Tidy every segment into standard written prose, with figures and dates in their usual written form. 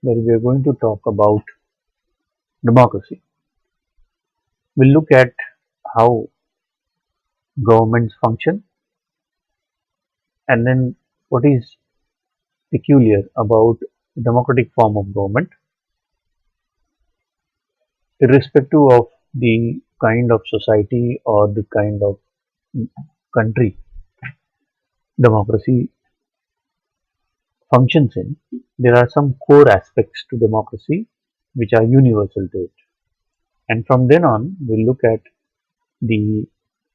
where we are going to talk about democracy. We'll look at how governments function and then what is peculiar about the democratic form of government, irrespective of the kind of society or the kind of country democracy functions in. There are some core aspects to democracy which are universal to it. And from then on, we'll look at the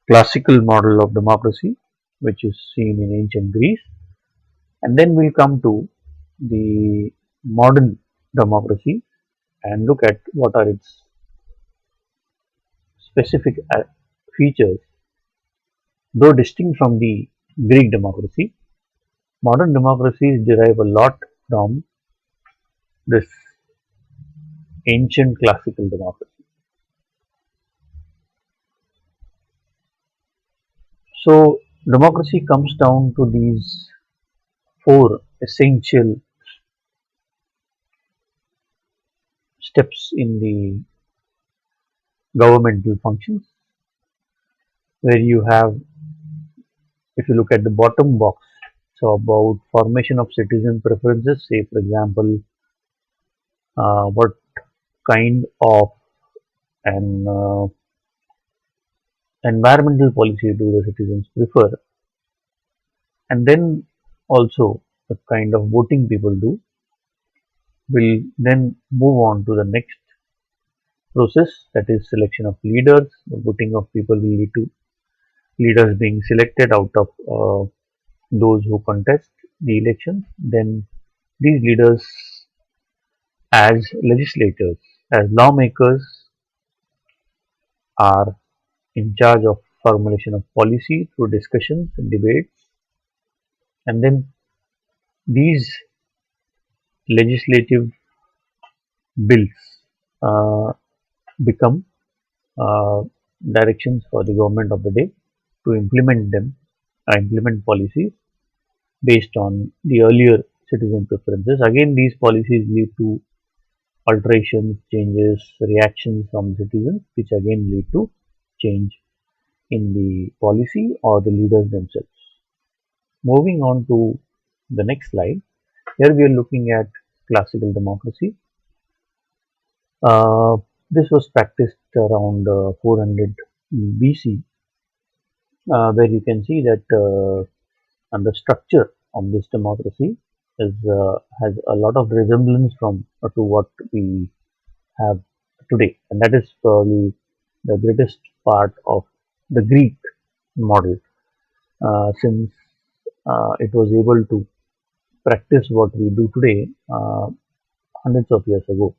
classical model of democracy, which is seen in ancient Greece, and then we'll come to the modern democracy and look at what are its specific features. Though distinct from the Greek democracy, modern democracies derive a lot from this ancient classical democracy. So, democracy comes down to these four essential steps in the governmental functions, where you have, if you look at the bottom box, so about formation of citizen preferences, say for example, what kind of an environmental policy do the citizens prefer, and then also the kind of voting people do, will then move on to the next process, that is selection of leaders. The voting of people will lead to leaders being selected out of those who contest the elections. Then these leaders, as legislators, as lawmakers, are in charge of formulation of policy through discussions and debates, and then these legislative bills uh, become uh, directions for the government of the day to implement them, implement policies based on the earlier citizen preferences. Again, these policies lead to alterations, changes, reactions from citizens, which again lead to change in the policy or the leaders themselves. Moving on to the next slide, here we are looking at classical democracy. Uh, this was practiced around 400 BC, where you can see that and the structure of this democracy has a lot of resemblance from to what we have today, and that is probably the greatest part of the Greek model, since it was able to practice what we do today hundreds of years ago.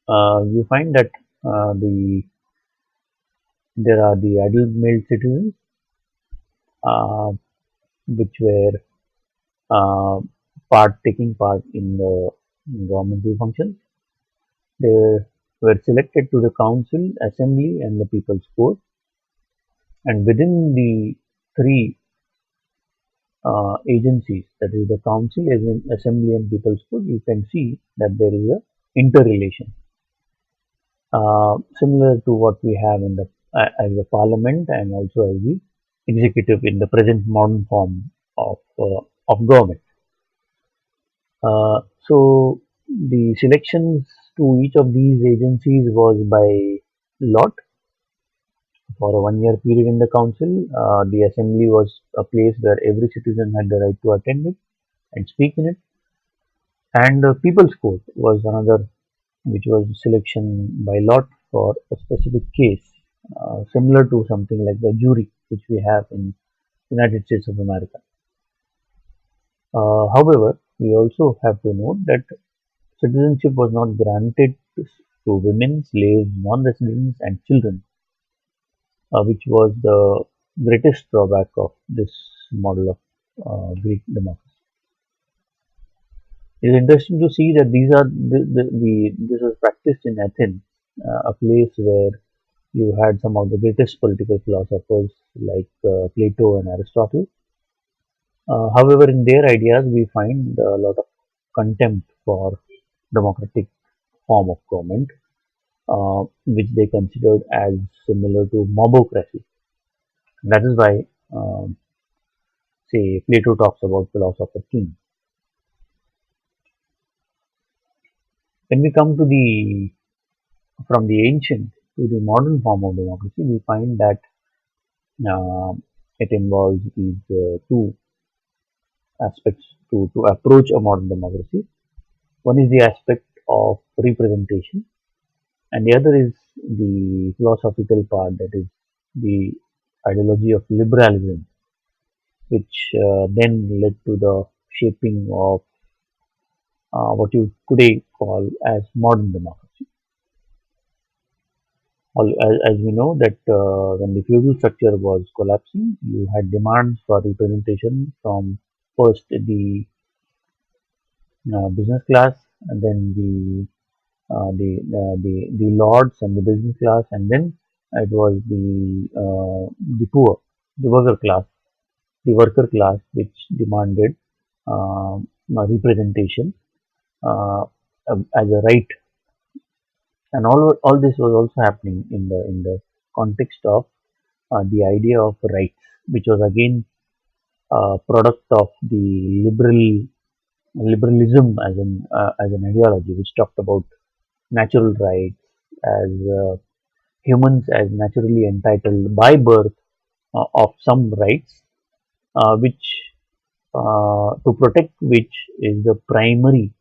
You find that there are the adult male citizens, uh, which were uh, taking part in the governmental functions. They were selected to the council, assembly, and the people's court. And within the three agencies, that is the council, assembly, and people's court, you can see that there is a interrelation, similar to what we have in the as the parliament and also as the executive in the present modern form of government. So the selections to each of these agencies was by lot for a 1 year period in the council. The assembly was a place where every citizen had the right to attend it and speak in it. And the people's court was another, which was selection by lot for a specific case, similar to something like the jury, which we have in United States of America. However, we also have to note that citizenship was not granted to women, slaves, non-residents, and children, which was the greatest drawback of this model of Greek democracy. It is interesting to see that these are this was practiced in Athens, a place where you had some of the greatest political philosophers like Plato and Aristotle. However, in their ideas, we find a lot of contempt for democratic form of government, which they considered as similar to mobocracy. That is why, say, Plato talks about philosopher king. When we come to the from the ancient to the modern form of democracy, we find that uh, it involves these two aspects to approach a modern democracy. One is the aspect of representation, and the other is the philosophical part, that is the ideology of liberalism, which then led to the shaping of what you today call as modern democracy. As we know that when the feudal structure was collapsing, you had demands for representation from first the business class, and then the lords and the business class, and then it was the poor, the worker class, which demanded representation uh, as a right, and all this was also happening in the context of the idea of rights, which was again a product of the liberalism as an ideology, which talked about natural rights as humans as naturally entitled by birth of some rights, which to protect which is the primary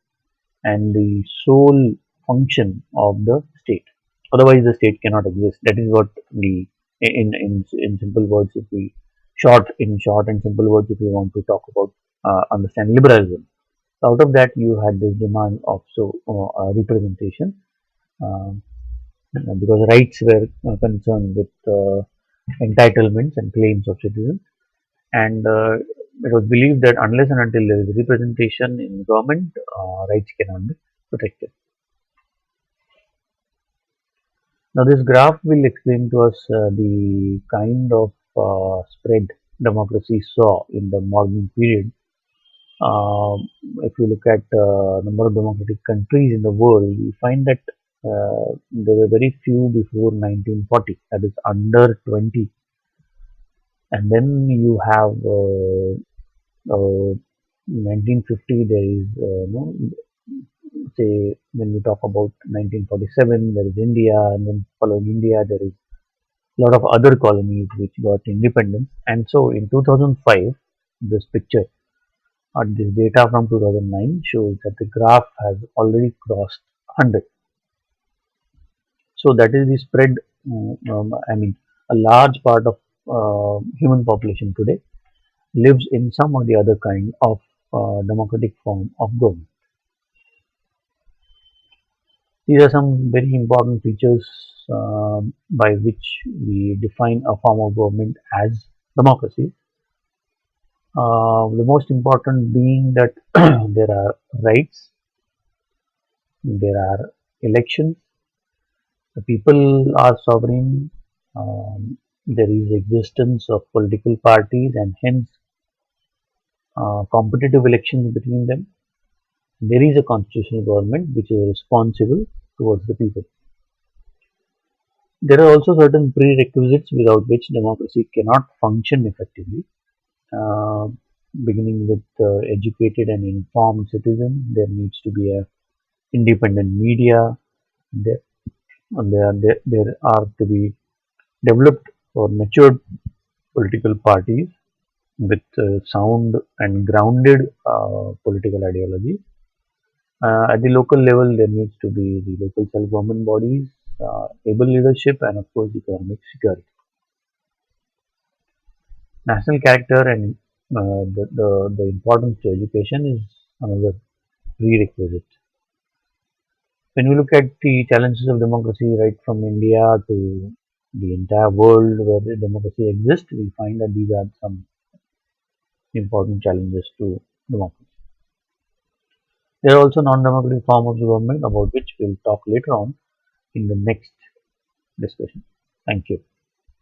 and the sole function of the state. Otherwise, the state cannot exist. That is what the in simple words, if we short and simple words, if we want to talk about understand liberalism. Out of that, you had this demand of representation, uh, because rights were concerned with entitlements and claims of citizens, and it was believed that unless and until there is representation in government, rights cannot be protected. Now, this graph will explain to us the kind of spread democracy saw in the modern period. If you look at number of democratic countries in the world, we find that there were very few before 1940, that is under 20, and then you have 1950. There is no, say, when we talk about 1947, there is India, and then following India, there is a lot of other colonies which got independence. And so in 2005, this picture or this data from 2009 shows that the graph has already crossed 100. So that is the spread. I mean, a large part of human population today lives in some or the other kind of democratic form of government. These are some very important features by which we define a form of government as democracy. The most important being that there are rights, there are elections, the people are sovereign, there is existence of political parties and hence competitive elections between them. There is a constitutional government which is responsible towards the people. There are also certain prerequisites without which democracy cannot function effectively. Uh, Beginning with educated and informed citizen, there needs to be a independent media. There, there are to be developed or matured political parties with sound and grounded political ideology. At the local level, there needs to be the local self-government bodies, able leadership, and of course, economic security. National character and the importance to education is another prerequisite. When we look at the challenges of democracy right from India to the entire world where the democracy exists, we find that these are some important challenges to democracy. There are also non-democratic forms of government about which we'll talk later on in the next discussion. Thank you.